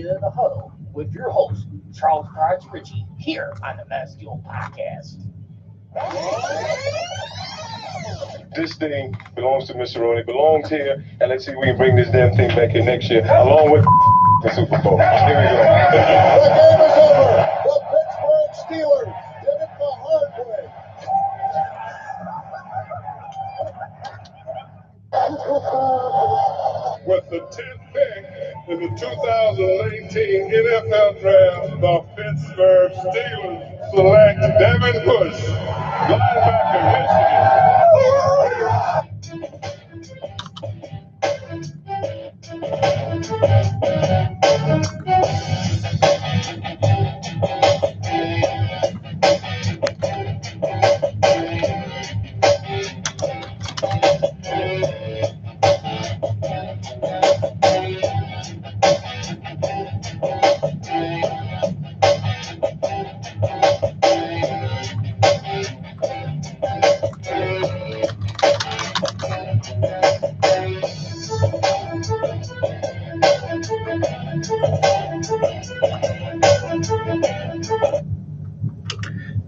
into the huddle with your host, Charles Bryce Ritchie, here on the Mass Steel Podcast. This thing belongs to Mr. Roney, belongs here, and let's see if we can bring this damn thing back here next year, along with the Super Bowl. Here we go. The game is over. The Pittsburgh Steelers did it the hard way. With the 10th pick in the 2018 NFL Draft, the Pittsburgh Steelers select Devin Bush, linebacker,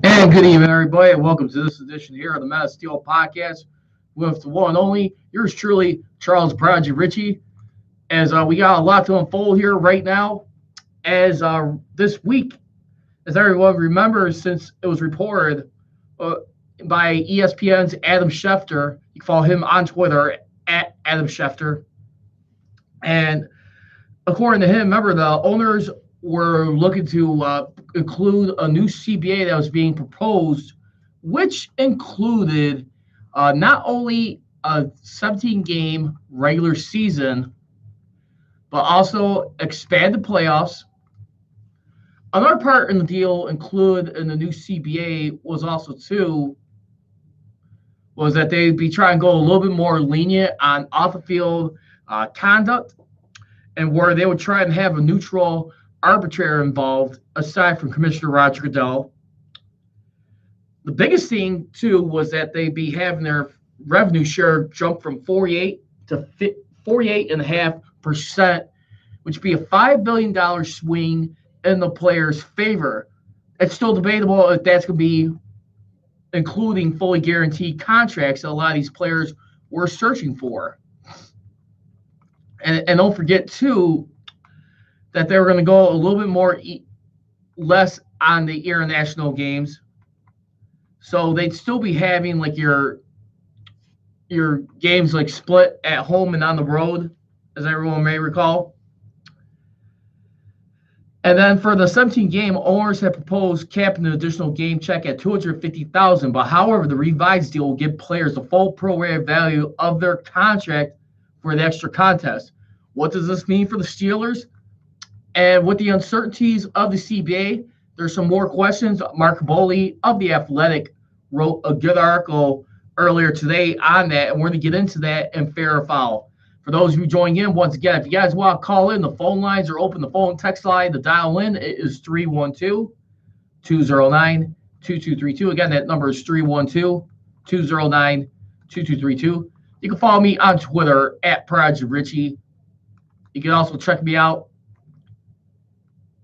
And good evening, everybody, and welcome to this edition here of the Mass Steel Podcast with the one and only, yours truly, Charles Bryce Ritchie. As we got a lot to unfold here right now, as this week, as everyone remembers, since it was reported by ESPN's Adam Schefter, you can follow him on Twitter at Adam Schefter. And according to him, remember, the owners were looking to include a new CBA that was being proposed, which included not only a 17-game regular season, but also expand the playoffs. Another part in the deal included in the new CBA was that they'd be trying to go a little bit more lenient on off-the-field conduct, and where they would try and have a neutral arbitrator involved aside from Commissioner Roger Goodell. The biggest thing too was that they'd be having their revenue share jump from 48 to 48.5%, which would be a $5 billion swing in the players' favor. It's still debatable if that's going to be including fully guaranteed contracts that a lot of these players were searching for. And don't forget too that they were going to go a little bit more less on the international games. So they'd still be having like your games like split at home and on the road, as everyone may recall. And then for the 17-game, owners have proposed capping an additional game check at $250,000. But however, the revised deal will give players the full prorated value of their contract for the extra contest. What does this mean for the Steelers? And with the uncertainties of the CBA, there's some more questions. Mark Boley of The Athletic wrote a good article earlier today on that, and we're going to get into that in Fair or Foul. For those of you joining in, once again, if you guys want to call in, the phone lines are open. The phone text line, the dial in, it is 312-209-2232. Again, that number is 312-209-2232. You can follow me on Twitter at Project Ritchie. You can also check me out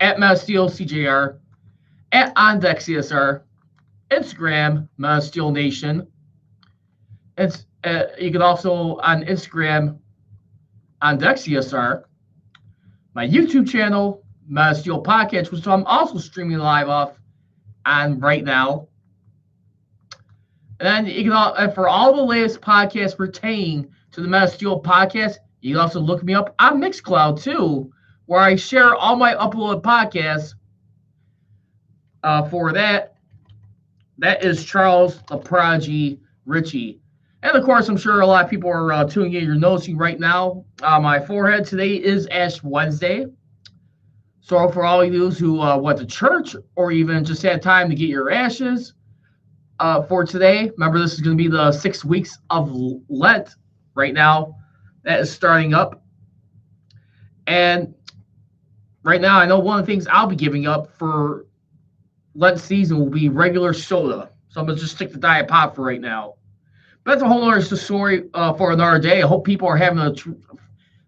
at Mass Steel CJR, at OnDeck CSR, Instagram, Mass Steel Nation. And you can also on Instagram, OnDeck CSR, my YouTube channel, Mass Steel Podcast, which I'm also streaming live off on right now. And then you can and for all the latest podcasts pertaining to the Mass Steel Podcast, you can also look me up on Mixcloud too, where I share all my uploaded podcasts. For that is Charles the Prodigy Ritchie. And of course, I'm sure a lot of people are tuning in. You're noticing right now, my forehead today is Ash Wednesday. So for all of you who went to church or even just had time to get your ashes for today, remember this is going to be the 6 weeks of Lent right now. That is starting up. And right now, I know one of the things I'll be giving up for Lent season will be regular soda. So I'm going to just stick to Diet Pop for right now. But that's a whole other story for another day. I hope people are having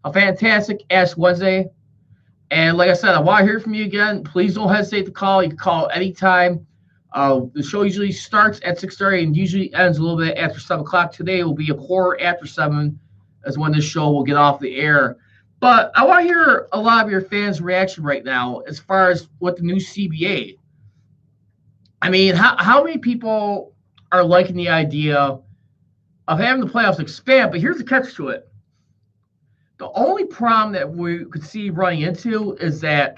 a fantastic Ash Wednesday. And like I said, I want to hear from you again. Please don't hesitate to call. You can call anytime. The show usually starts at 6:30 and usually ends a little bit after 7 o'clock. Today will be a quarter after 7 is when this show will get off the air. But I want to hear a lot of your fans' reaction right now as far as what the new CBA. I mean, how many people are liking the idea of having the playoffs expand? But here's the catch to it. The only problem that we could see running into is that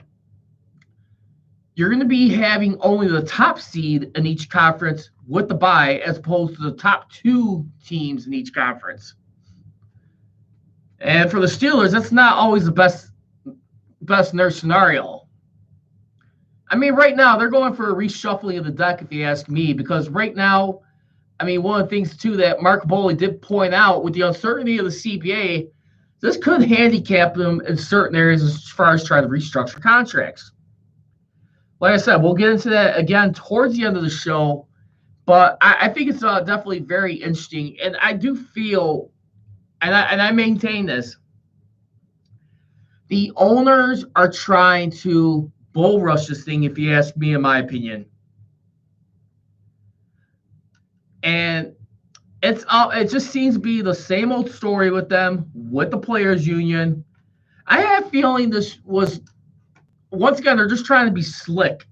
you're going to be having only the top seed in each conference with the bye as opposed to the top 2 teams in each conference. And for the Steelers, that's not always the best in their scenario. I mean, right now, they're going for a reshuffling of the deck, if you ask me, because right now, I mean, one of the things, too, that Mark Boley did point out with the uncertainty of the CBA, this could handicap them in certain areas as far as trying to restructure contracts. Like I said, we'll get into that again towards the end of the show, but I think it's definitely very interesting, and I do feel, and I maintain this, the owners are trying to bull rush this thing, if you ask me, in my opinion. And it just seems to be the same old story with them, with the players' union. I have a feeling this was, once again, they're just trying to be slick.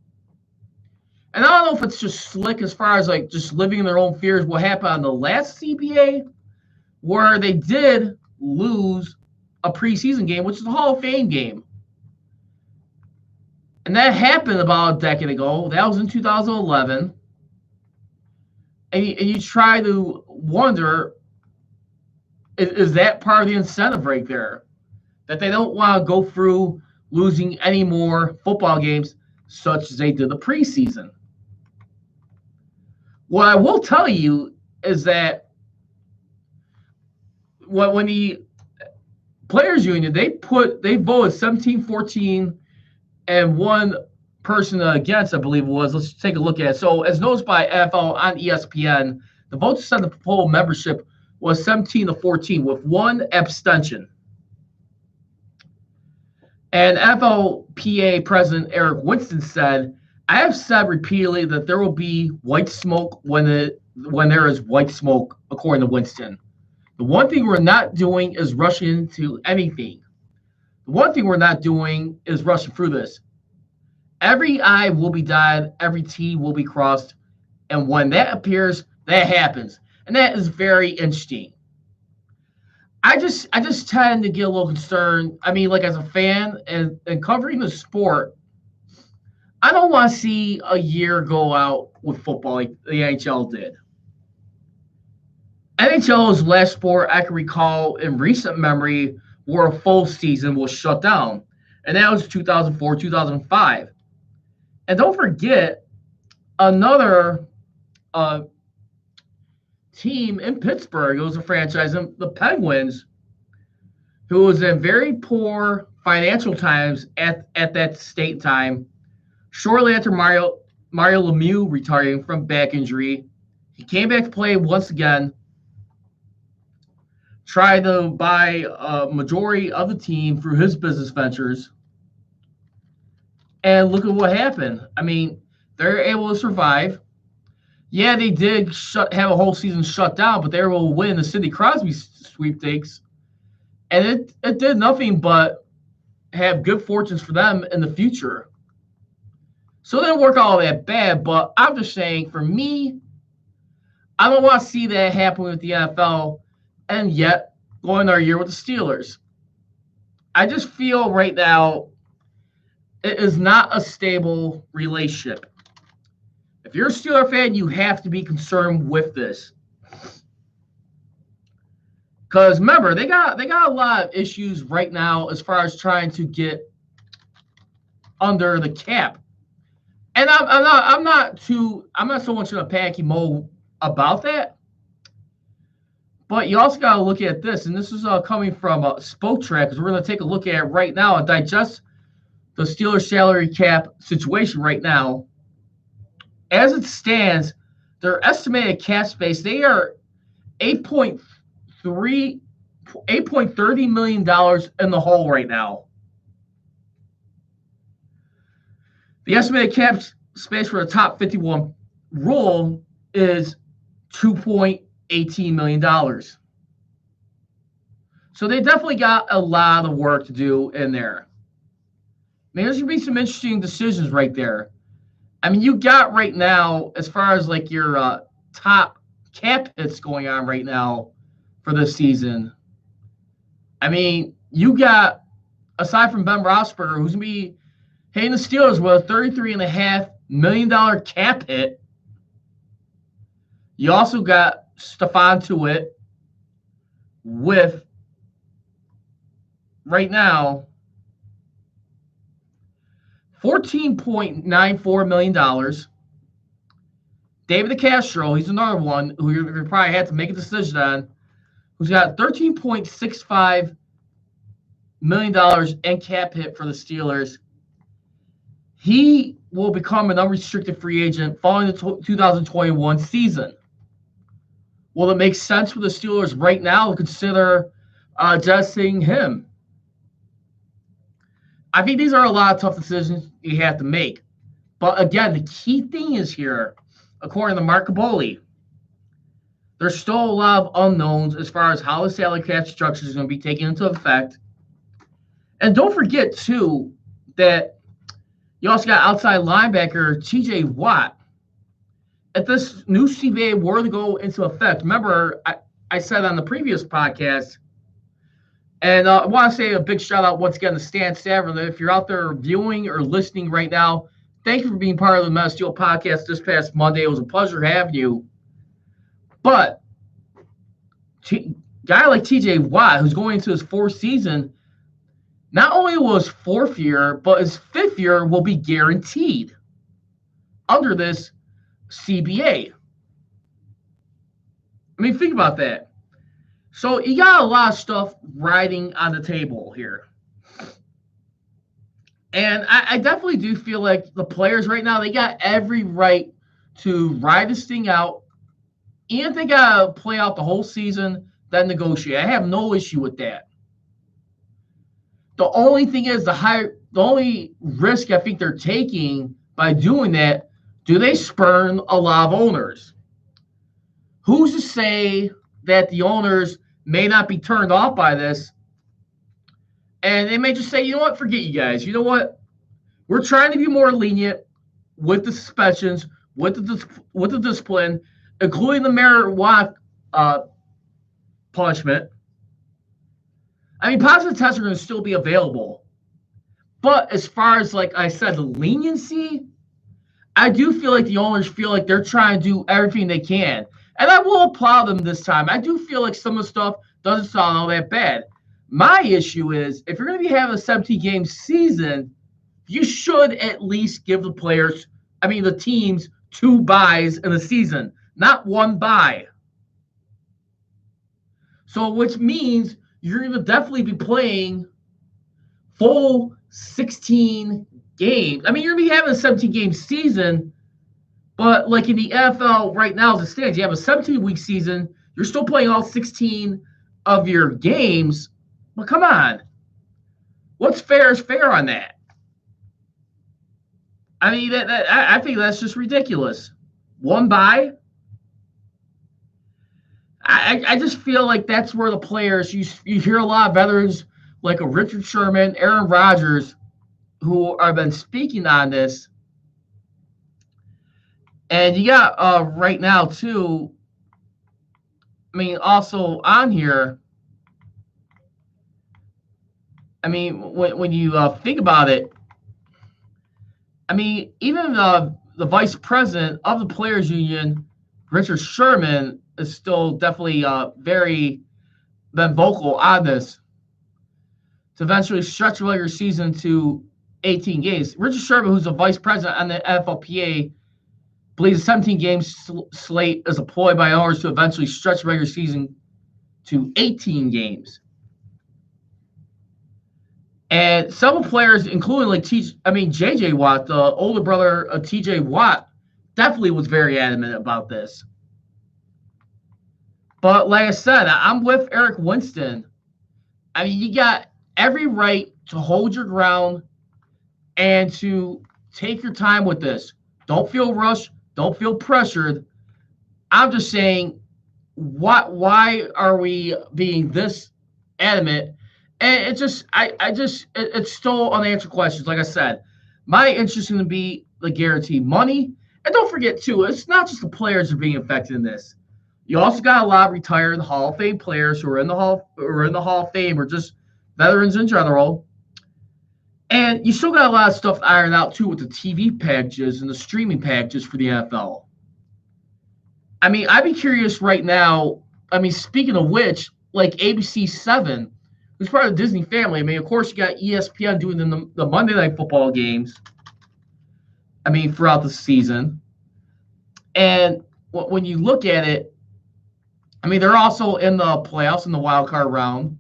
And I don't know if it's just slick as far as like just living in their own fears. What happened on the last CBA, where they did lose a preseason game, which is the Hall of Fame game. And that happened about a decade ago. That was in 2011. And you try to wonder, is that part of the incentive right there? That they don't want to go through losing any more football games such as they did the preseason. What I will tell you is that when the players union, they voted 17-14 and one person against, I believe it was. Let's take a look at it. So as noticed by NFL on ESPN, the votes to send the full membership was 17-14 with one abstention. And NFLPA President Eric Winston said, I have said repeatedly that there will be white smoke when there is white smoke, according to Winston. The one thing we're not doing is rushing into anything. The one thing we're not doing is rushing through this. Every I will be dotted, every T will be crossed, and when that appears, that happens. And that is very interesting. I just tend to get a little concerned. I mean, like as a fan and covering the sport, I don't want to see a year go out with football like the NHL did. NHL is the last sport I can recall in recent memory where a full season was shut down. And that was 2004, 2005. And don't forget, another team in Pittsburgh, it was a franchise, the Penguins, who was in very poor financial times at that state time. Shortly after Mario Lemieux retiring from back injury, he came back to play once again, tried to buy a majority of the team through his business ventures. And look at what happened. I mean, they're able to survive. Yeah, they did have a whole season shut down, but they were able to win the Sidney Crosby sweepstakes. And it did nothing but have good fortunes for them in the future. So it didn't work all that bad, but I'm just saying, for me, I don't want to see that happen with the NFL and yet going our year with the Steelers. I just feel right now it is not a stable relationship. If you're a Steeler fan, you have to be concerned with this. Because remember, they got a lot of issues right now as far as trying to get under the cap. And I'm not so much in a panicky mode about that. But you also got to look at this, and this is coming from Spoke Track, because we're going to take a look at it right now and digest the Steelers salary cap situation right now. As it stands, their estimated cap space, they are $8.30 million in the hole right now. The estimated cap space for the top 51 rule is $2.18 million. So they definitely got a lot of work to do in there. I mean, there's going to be some interesting decisions right there. I mean, you got right now, as far as like your top cap hits going on right now for this season. I mean, you got, aside from Ben Roethlisberger, who's going to be hitting the Steelers with a $33.5 million cap hit. You also got Stephon Tuitt with, right now, $14.94 million. David DeCastro, he's another one who you're going to probably have to make a decision on, who's got $13.65 million in cap hit for the Steelers. He will become an unrestricted free agent following the 2021 season. Will it make sense for the Steelers right now to consider adjusting him? I think these are a lot of tough decisions you have to make. But again, the key thing is here, according to Mark Kaboly, there's still a lot of unknowns as far as how the salary cap structure is going to be taken into effect. And don't forget, too, that you also got outside linebacker T.J. Watt. If this new CBA were to go into effect, remember I said on the previous podcast, and I want to say a big shout out once again to Stan Savran. If you're out there viewing or listening right now, thank you for being part of the Metal Steel podcast this past Monday. It was a pleasure having you. But guy like T.J. Watt, who's going into his fourth season, not only will his fourth year, but his fifth year will be guaranteed under this CBA. I mean, think about that. So you got a lot of stuff riding on the table here. And I definitely do feel like the players right now, they got every right to ride this thing out. And they got to play out the whole season, then negotiate. I have no issue with that. The only thing is the only risk I think they're taking by doing that, do they spurn a lot of owners? Who's to say that the owners may not be turned off by this, and they may just say, you know what, forget you guys. You know what? We're trying to be more lenient with the suspensions, with the discipline, including the marijuana punishment. I mean, positive tests are going to still be available. But as far as, like I said, the leniency, I do feel like the owners feel like they're trying to do everything they can. And I will applaud them this time. I do feel like some of the stuff doesn't sound all that bad. My issue is, if you're going to be having a 17-game season, you should at least give the teams 2 byes in a season, not 1 bye. So, which means you're going to definitely be playing full 16 games. I mean, you're going to be having a 17-game season, but like in the NFL right now as it stands, you have a 17-week season. You're still playing all 16 of your games. But come on. What's fair is fair on that. I mean, I think that's just ridiculous. 1 bye? I just feel like that's where the players, you hear a lot of veterans like a Richard Sherman, Aaron Rodgers, who have been speaking on this. And you got right now, too, I mean, also on here, I mean, when you think about it, I mean, even the vice president of the Players Union, Richard Sherman, is still definitely very been vocal on this to eventually stretch the regular season to 18 games. Richard Sherman, who's the vice president on the NFLPA, believes the 17-game slate is a ploy by owners to eventually stretch the regular season to 18 games. And several players, including like J.J. Watt, the older brother of T.J. Watt, definitely was very adamant about this. But like I said, I'm with Eric Winston. I mean, you got every right to hold your ground and to take your time with this. Don't feel rushed. Don't feel pressured. I'm just saying, why are we being this adamant? And it's still unanswered questions. Like I said, my interest in to be the guaranteed money. And don't forget, too, it's not just the players that are being affected in this. You also got a lot of retired Hall of Fame players who are in the Hall of Fame or just veterans in general. And you still got a lot of stuff to iron out, too, with the TV packages and the streaming packages for the NFL. I mean, I'd be curious right now. I mean, speaking of which, like ABC 7, who's part of the Disney family. I mean, of course, you got ESPN doing the Monday Night Football games. I mean, throughout the season. And when you look at it, I mean, they're also in the playoffs in the wild card round.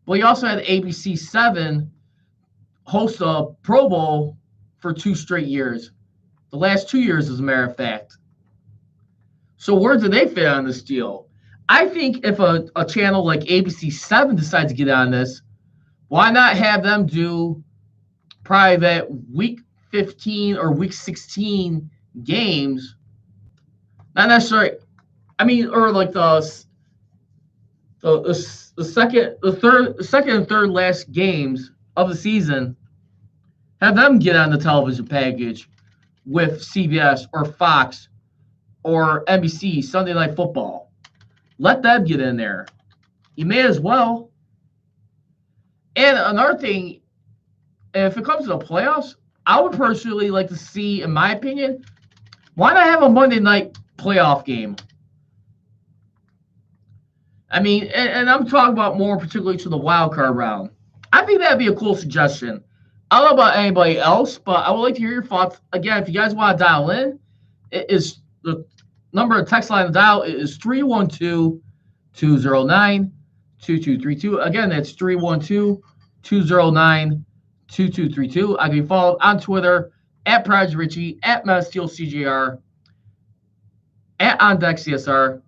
But you also had ABC 7 host a Pro Bowl for 2 straight years. The last 2 years, as a matter of fact. So where do they fit on this deal? I think if a channel like ABC 7 decides to get on this, why not have them do probably that week 15 or week 16 games? Not necessarily. I mean, or like the second and third last games of the season, have them get on the television package with CBS or Fox or NBC, Sunday Night Football. Let them get in there. You may as well. And another thing, if it comes to the playoffs, I would personally like to see, in my opinion, why not have a Monday night playoff game? I mean, and I'm talking about more particularly to the wild card round. I think that'd be a cool suggestion. I don't know about anybody else, but I would like to hear your thoughts. Again, if you guys want to dial in, it is the number of text line to dial is 312-209-2232. Again, that's 312-209-2232. I can be followed on Twitter at Prodigy Richie, at MassSteelCJR, at OnDeckCSR,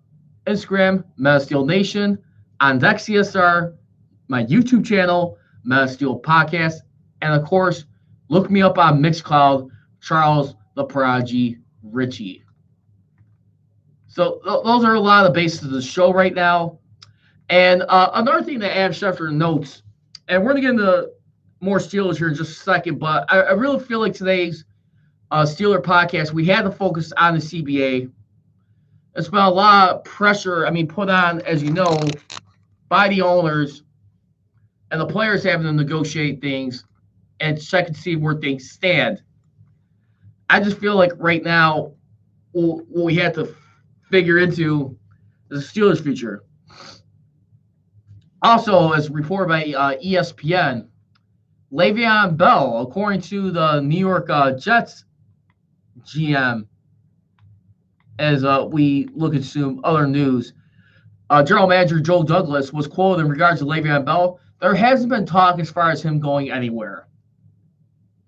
Instagram, Mass Steel Nation, OnDeckCSR, my YouTube channel, Mass Steel Podcast, and of course, look me up on Mixcloud, Charles the Prodigy Richie. So those are a lot of the bases of the show right now. And another thing that Adam Schefter notes, and we're going to get into more Steelers here in just a second, but I really feel like today's Steeler podcast, we had to focus on the CBA. It's been a lot of pressure, put on, as you know, by the owners and the players having to negotiate things and check and see where things stand. I just feel like right now what we have to figure into the Steelers' future. Also, as reported by ESPN, Le'Veon Bell, according to the New York Jets GM, as we look at some other news, General Manager Joe Douglas was quoted in regards to Le'Veon Bell. There hasn't been talk as far as him going anywhere.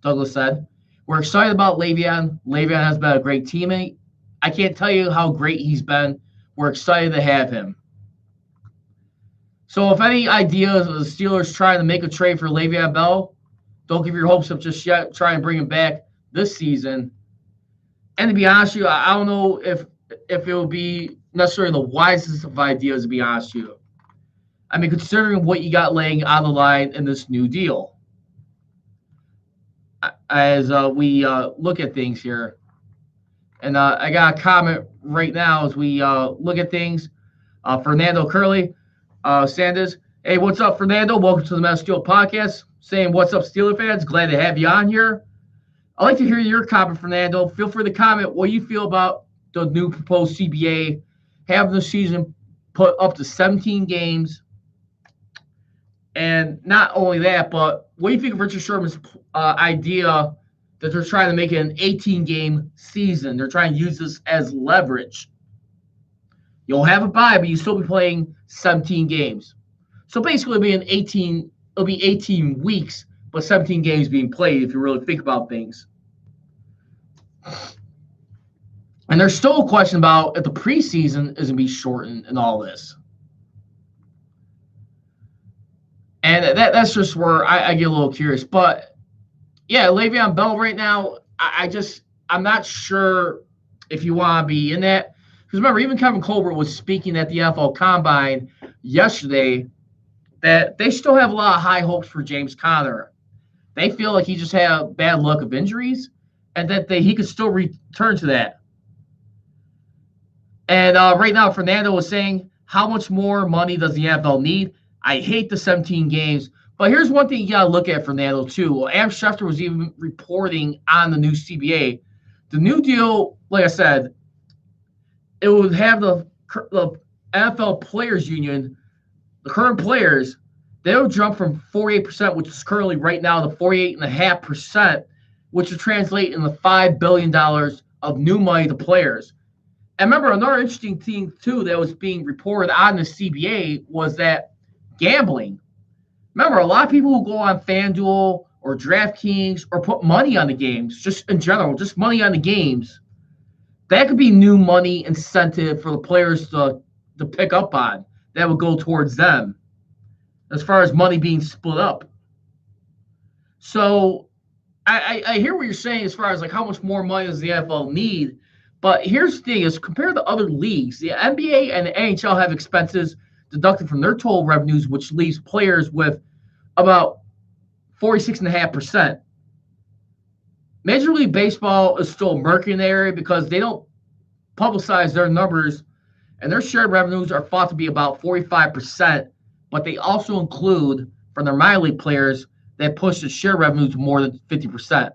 Douglas said, "We're excited about Le'Veon. Le'Veon has been a great teammate. I can't tell you how great he's been. We're excited to have him." So if any ideas of the Steelers trying to make a trade for Le'Veon Bell, don't give your hopes up just yet. Try and bring him back this season. And to be honest with you, I don't know if it will be necessarily the wisest of ideas, to be honest with you. Considering what you got laying on the line in this new deal. As we look at things here. And I got a comment right now as we look at things. Fernando Curley, Sanders. Hey, what's up, Fernando? Welcome to the Mass Steel Podcast. Saying, what's up, Steeler fans? Glad to have you on here. I'd like to hear your comment, Fernando. Feel free to comment what you feel about the new proposed CBA, having the season put up to 17 games. And not only that, but what do you think of Richard Sherman's idea that they're trying to make it an 18-game season? They're trying to use this as leverage. You'll have a bye, but you still be playing 17 games. So basically, it'll be 18 weeks, but 17 games being played if you really think about things. And there's still a question about if the preseason is going to be shortened in all this. And that's just where I get a little curious. But, yeah, Le'Veon Bell right now, I'm not sure if you want to be in that. Because remember, even Kevin Colbert was speaking at the NFL Combine yesterday that they still have a lot of high hopes for James Conner. They feel like he just had bad luck of injuries and that he could still return to that. And right now, Fernando was saying, how much more money does the NFL need? I hate the 17 games. But here's one thing you got to look at, Fernando, too. Well, Adam Schefter was even reporting on the new CBA. The new deal, like I said, it would have the NFL Players Union, the current players, they would jump from 48%, which is currently right now, to 48.5%, which would translate into $5 billion of new money to players. And remember, another interesting thing, too, that was being reported on the CBA was that gambling. Remember, a lot of people who go on FanDuel or DraftKings or put money on the games, just in general, just money on the games, that could be new money incentive for the players to pick up on. That would go towards them as far as money being split up. So I hear what you're saying as far as like how much more money does the NFL need. But here's the thing is compared to other leagues, the NBA and the NHL have expenses deducted from their total revenues, which leaves players with about 46.5%. Major League Baseball is still murky in the area because they don't publicize their numbers, and their shared revenues are thought to be about 45%, but they also include, from their minor league players, that push the share revenue to more than 50%.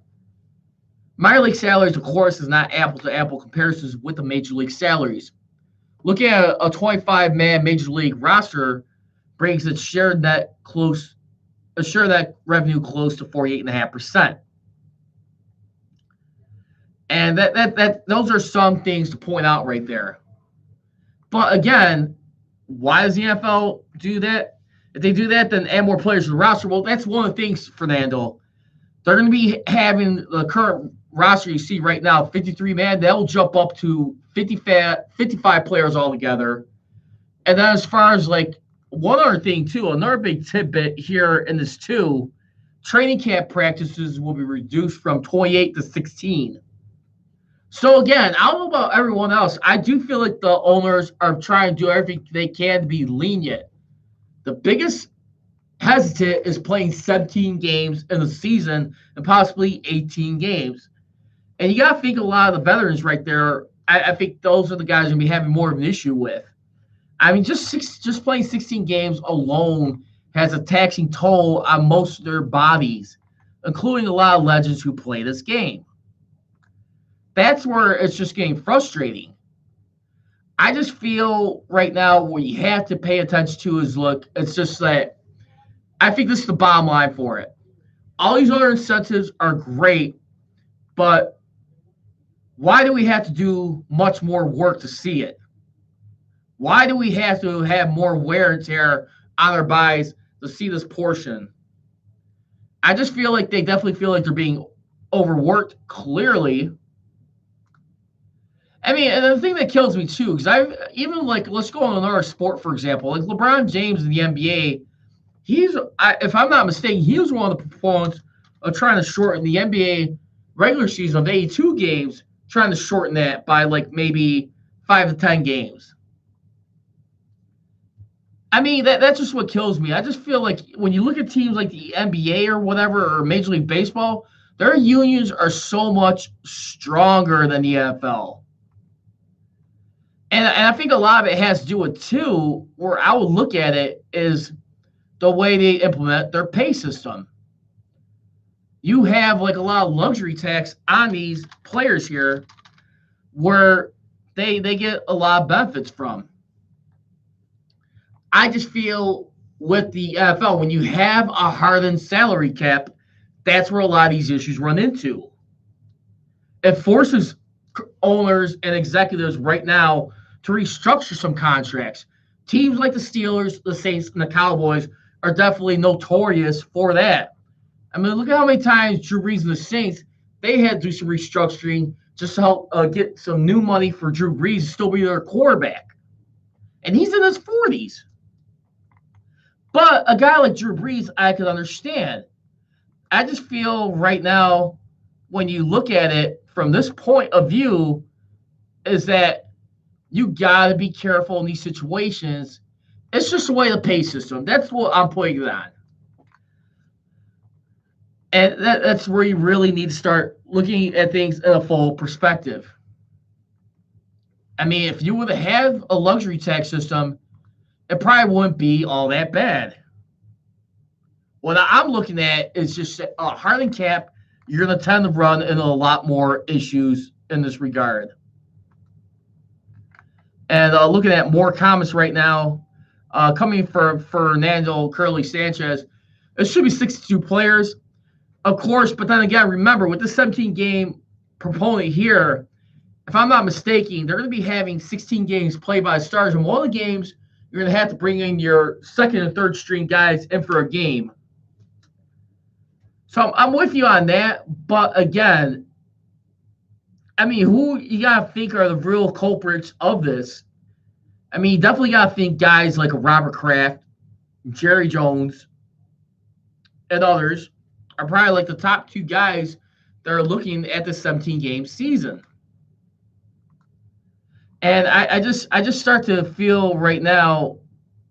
Minor league salaries, of course, is not apple-to-apple comparisons with the major league salaries. Looking at a 25-man major league roster brings its share net revenue close to 48.5%. And that those are some things to point out right there. But again, why does the NFL do that? If they do that, then add more players to the roster. Well, that's one of the things, Fernando. They're going to be having the current roster you see right now, 53 man. They'll jump up to 55 players altogether. And then as far as like one other thing too, another big tidbit here in this too, training camp practices will be reduced from 28 to 16. So again, I don't know about everyone else. I do feel like the owners are trying to do everything they can to be lenient. The biggest hesitant is playing 17 games in the season and possibly 18 games. And you got to think a lot of the veterans right there, I think those are the guys going to be having more of an issue with. I mean, just playing 16 games alone has a taxing toll on most of their bodies, including a lot of legends who play this game. That's where it's just getting frustrating. I just feel right now what you have to pay attention to is, look, it's just that I think this is the bottom line for it. All these other incentives are great, but why do we have to do much more work to see it? Why do we have to have more wear and tear on our bodies to see this portion? I just feel like they definitely feel like they're being overworked, clearly. I mean, and the thing that kills me too, because let's go on another sport, for example, like LeBron James in the NBA, if I'm not mistaken, he was one of the proponents of trying to shorten the NBA regular season of 82 games, trying to shorten that by like maybe 5 to 10 games. I mean, that's just what kills me. I just feel like when you look at teams like the NBA or whatever, or Major League Baseball, their unions are so much stronger than the NFL. And I think a lot of it has to do with, too, where I would look at it, is the way they implement their pay system. You have like a lot of luxury tax on these players here where they get a lot of benefits from. I just feel with the NFL, when you have a hardened salary cap, that's where a lot of these issues run into. It forces owners and executives right now to restructure some contracts. Teams like the Steelers, the Saints, and the Cowboys are definitely notorious for that. I mean, look at how many times Drew Brees and the Saints, they had to do some restructuring just to help get some new money for Drew Brees to still be their quarterback. And he's in his 40s. But a guy like Drew Brees, I could understand. I just feel right now when you look at it from this point of view, is that you got to be careful in these situations. It's just the way the pay system. That's what I'm putting it on. And that's where you really need to start looking at things in a full perspective. I mean, if you would have a luxury tax system, it probably wouldn't be all that bad. What I'm looking at is just a hard and cap. You're going to tend to run into a lot more issues in this regard. And looking at more comments right now, coming for Fernando Curly Sanchez, it should be 62 players, of course. But then again, remember, with this 17-game proponent here, if I'm not mistaken, they're going to be having 16 games played by the Stars. And one of the games, you're going to have to bring in your second and third string guys in for a game. So I'm with you on that. But again, I mean, who you got to think are the real culprits of this? I mean, you definitely got to think guys like Robert Kraft, Jerry Jones, and others are probably like the top two guys that are looking at the 17-game season. And I just start to feel right now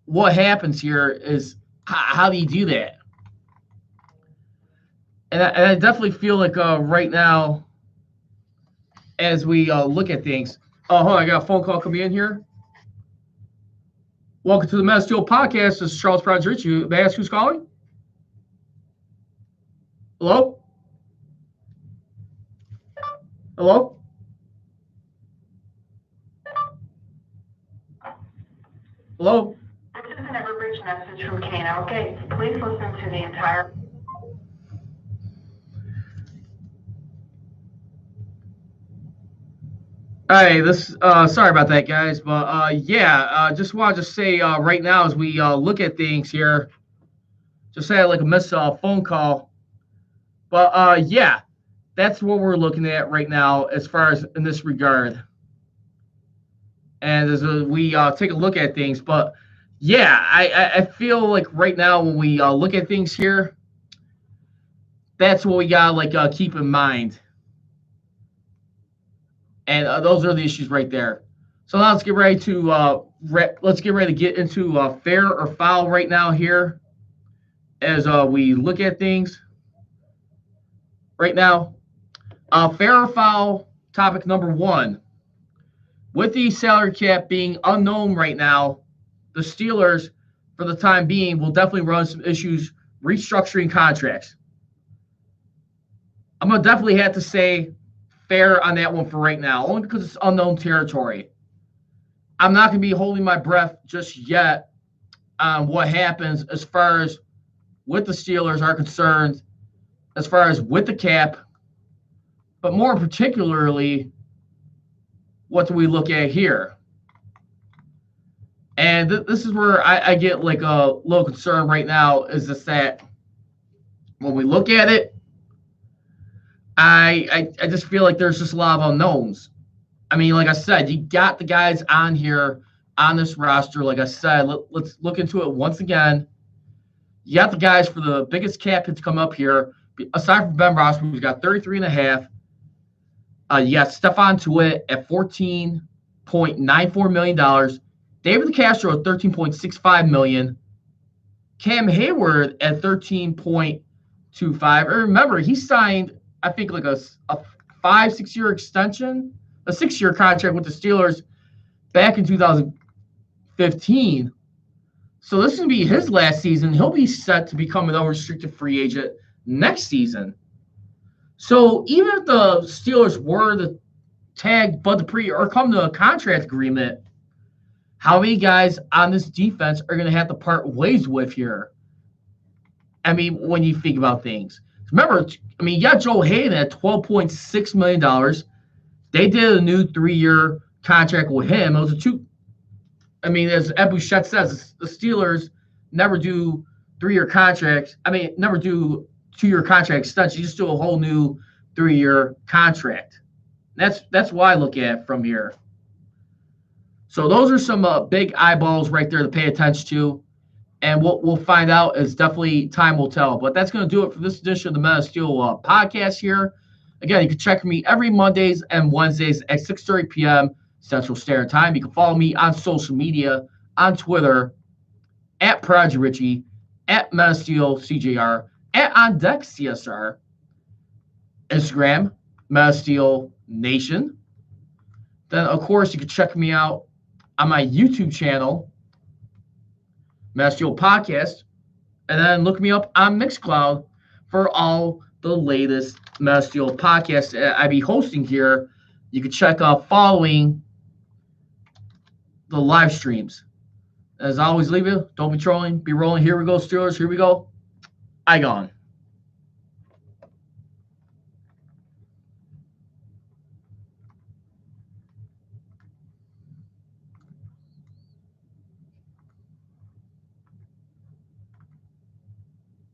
what happens here is how do you do that? And I definitely feel like right now, as we look at things. Oh, hold on, I got a phone call coming in here. Welcome to the Mass Steel Podcast. This is Charles Prodigy Richie. May I ask who's calling? Hello? Hello? Hello? This is an Everbridge message from Kano. Okay, please listen to the entire. Hey, sorry about that, guys, but just wanted to say right now as we look at things here, just had like a missed phone call, but that's what we're looking at right now as far as in this regard, and as we take a look at things, but I feel like right now when we look at things here, that's what we gotta keep in mind. And those are the issues right there. So now let's get ready to get into fair or foul right now here, as we look at things right now. Fair or foul topic number one. With the salary cap being unknown right now, the Steelers, for the time being, will definitely run some issues restructuring contracts. I'm gonna definitely have to say fair on that one for right now, only because it's unknown territory. I'm not going to be holding my breath just yet on what happens as far as with the Steelers are concerned, as far as with the cap, but more particularly, what do we look at here? And this is where I get like a little concerned right now, is just that when we look at it, I just feel like there's just a lot of unknowns. I mean, like I said, you got the guys on here on this roster. Like I said, let's look into it once again. You got the guys for the biggest cap hit to come up here. Aside from Ben Rossman, who's got 33.5. You got Stephon Tuitt at $14.94 million. David DeCastro at $13.65 million. Cam Hayward at $13.25. And remember, he signed, I think, like a 5-6 year extension, a 6-year contract with the Steelers back in 2015. So this is going to be his last season. He'll be set to become an unrestricted free agent next season. So even if the Steelers were to tag Bud Dupree or come to a contract agreement, how many guys on this defense are going to have to part ways with here? I mean, when you think about things. Remember, I mean, you got Joe Hayden at $12.6 million. They did a new 3-year contract with him. It was as Ed Bouchette says, the Steelers never do 3-year contracts. I mean, never do 2-year contract extensions. You just do a whole new 3-year contract. That's what I look at from here. So those are some big eyeballs right there to pay attention to. And what we'll find out is definitely time will tell. But that's going to do it for this edition of the Men of Steel podcast here. Again, you can check me every Mondays and Wednesdays at 6:30 p.m. Central Standard Time. You can follow me on social media, on Twitter, at Prodigy Richie, at Metasteel CJR, at On Deck CSR, Instagram, Metasteel Nation. Then, of course, you can check me out on my YouTube channel, Metasteel Podcast, and then look me up on Mixcloud for all the latest Metasteel podcasts I be hosting here. You can check out following the live streams. As I always leave you, don't be trolling, be rolling. Here we go, Steelers. Here we go. I gone.